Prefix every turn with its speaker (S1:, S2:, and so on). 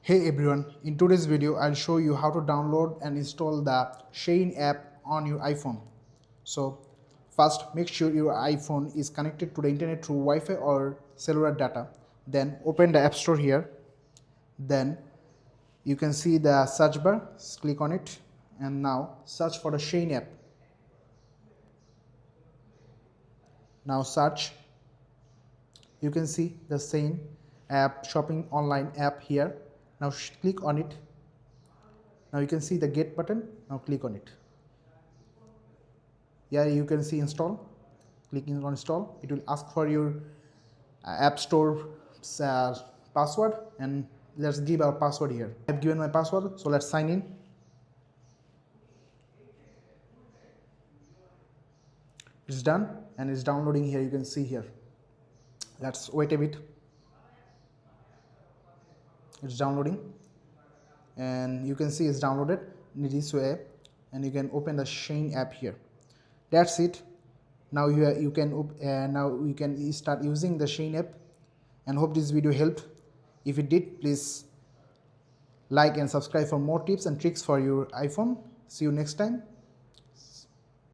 S1: Hey everyone, in today's video I'll show you how to download and install the SHEIN app on your iPhone. So first make sure your iPhone is connected to the internet through Wi-Fi or cellular data. Then open the App Store here. Then you can see the search bar, click on it and now search for the SHEIN app. Now search, you can see the SHEIN app shopping online app here. Now click on it. Now you can see the get button. Now click on it. Here you can see install. Clicking on install, it will ask for your app store password, and let's give our password here. I've given my password, so let's sign in. It's done and it's downloading here. You can see here. Let's wait a bit. It's downloading and you can see it's downloaded in this way, and you can open the SHEIN app here. That's it. Now you can start using the SHEIN app, and hope this video helped. If it did, please like and subscribe for more tips and tricks for your iPhone. See you next time.